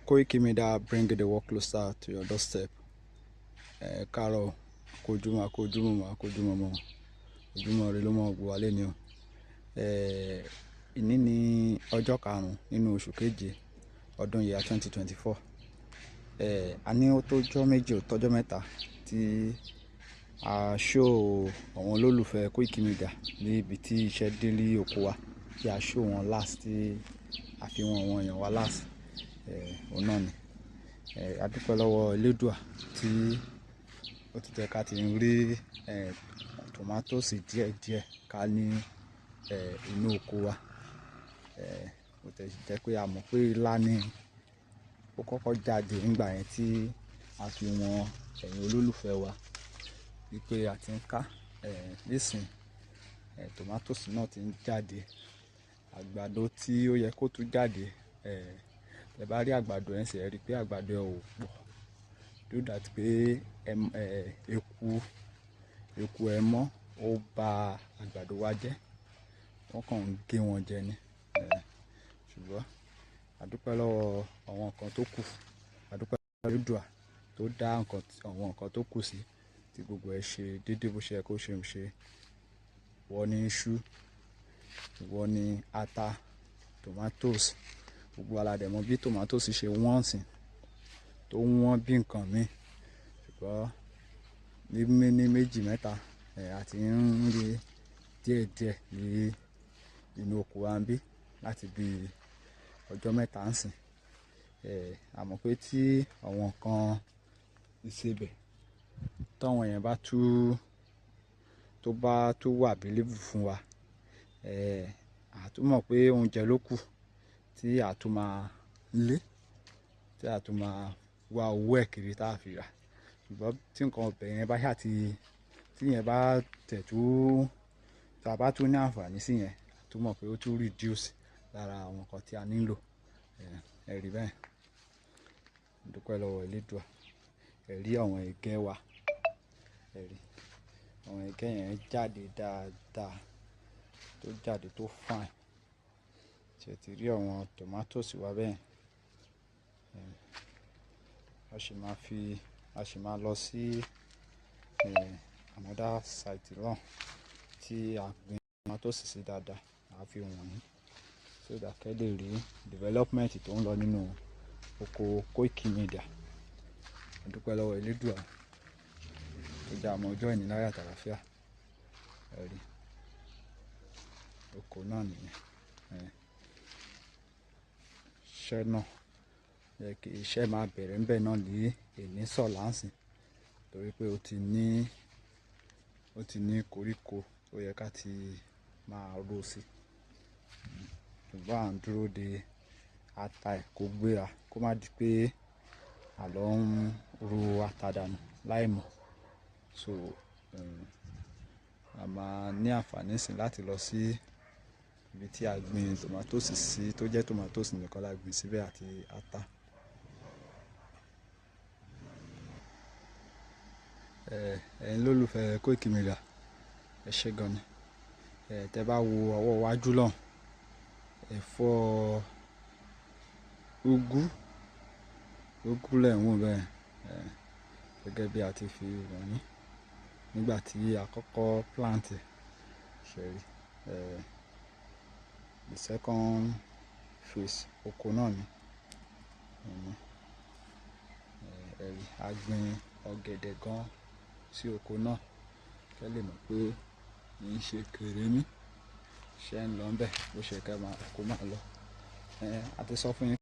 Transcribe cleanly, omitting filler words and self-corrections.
Koiki Media bring the work closer to your doorstep. Káàárọ̀, kojúmọ́, ojúmọ́ rẹ ló mọ̀ gbọ́ wálé ni o. Ìní ni ọjọ́ 5 nínú oṣù keje ọdún yìí 2024. A ní ó tọ́jọ́ méjì ó tọ́jọ́ mẹ́ta tí a show àwọn olólùfẹ́ Koiki Media níbi tí iṣẹ́ dé ní oko wa, tí a show wọn last, tí a fi wọn èèyàn wa last. Òun náà ni a dúpẹ́ lọ́wọ́ Elédùà tí ó ti jẹ́ ká ti rí tòmátòsì díẹ̀ ká ní inú oko wa. Ó tẹ̀ sí jẹ́ pé a mọ̀ pé ilá ni ó kọ́kọ́ jáde nígbà yẹn tí a fi wọn ẹ̀yin olólùfẹ́ wa wípé a ti ń ká. Nísìn tòmátòsì náà ti ń jáde, àgbàdo tí ó yẹ kó tún jáde. Ẹ bá rí àgbàdo ẹ̀ sì ẹ rí pé àgbàdo ẹ̀ ò pọ̀, do that pé eku ẹ mọ́ ó ba àgbàdo wa jẹ́, wọ́n kàn ń gé wọn jẹ ni. Ṣùgbọ́n a dúpẹ́ lọ́wọ́ àwọn nǹkan tó kù, a dúpẹ́ lọ́wọ́ Elédùà tó dá àwọn nǹkan tó kù sí, tí gbogbo ẹ̀ ṣe déédéé bó ṣe yẹ kó ṣe. Wọ́n ní iṣu, wọ́n ní ata, tomatoes, gbogbo aládẹ̀mọ́ bí tomatoes ṣe wọ́n sìn tó wọ́n bí nǹkan mi. Ṣùgbọ́n ní méjì mẹ́ta àti ń rí díẹ̀díẹ̀ ní inú oko wa ń bí láti bí ọjọ́ mẹ́ta ń sìn. A mọ̀ pé tí àwọn nǹkan ìsebẹ̀ táwọn èèyàn bá tó wà available fún wa, a tún mọ̀ pé oúnjẹ ló kù tí a tún máa lé, tí a tún máa wá owó ẹ̀ kiri tá a fi rà. Ṣùgbọ́n tí nǹkan ọbẹ̀ yẹn bá tí yẹn bá tẹ̀tú, tí a bá tún ní àǹfààní sí yẹn, a tún mọ̀ pé ó tún reduce lára àwọn nǹkan tí a nílò. Ẹ rí bẹ́ẹ̀. Dúpẹ́ lọ́wọ́ Elédùà. Ẹ rí àwọn ẹ̀gẹ́ wa, àwọn ẹ̀gẹ́ yẹn jáde dáadáa, tó jáde tó fine. Ṣé ti rí àwọn tomatoes wa bẹ́ẹ̀? A sì máa lọ sí another site náà tí a gbin tomatoes sí dáadáa, a fi wọ̀nyí so that kẹ́ lè rí development tó ń lọ nínú oko Koiki Media. A dúpẹ́ lọ́wọ́ Elédùà tó jẹ́ àmọ́ ọjọ́ ìní láyọ̀ àtàlàfíà. Ẹ rí oko náà nìyẹn. Iṣẹ́ náà kí iṣẹ́ máa bẹ̀rẹ̀ ńbẹ̀ náà ní èní sọ̀lá ń sìn, torí pé ó ti ní koríko tó yẹ ká ti máa ró sí. Ṣùgbọ́n à ń dúró de ata ẹ̀ kó gbéra, kó má di pé a lọ ń ro ata dànù láìmọ̀. So a máa ní àǹfààní sí láti lọ sí ibi tí a gbin tomatoes sí, tó jẹ́ tomatoes nìkan la gbin síbẹ̀ àti ata. Ẹ̀yin lólùfẹ́ Koiki Media, ẹ ṣé gan ni. Tẹ́ bá wo ọwọ́ iwájú lọ́hùn, ẹ̀fọ́ úgú lẹ̀ ń wò bẹ́ẹ̀, gẹ́gẹ́ bí a ti fi wọ̀nyí nígbà tí a kọ́kọ́ plant ṣe rí. The second phase oko náà ni. A gbin ọ̀gẹ̀dẹ̀ gan sí oko náà, kẹ́ lè mọ̀ pé kì í ṣe kèremí, iṣẹ́ ń lọ ńbẹ̀ bó ṣe kó máa lọ. A ti sọ fún yín.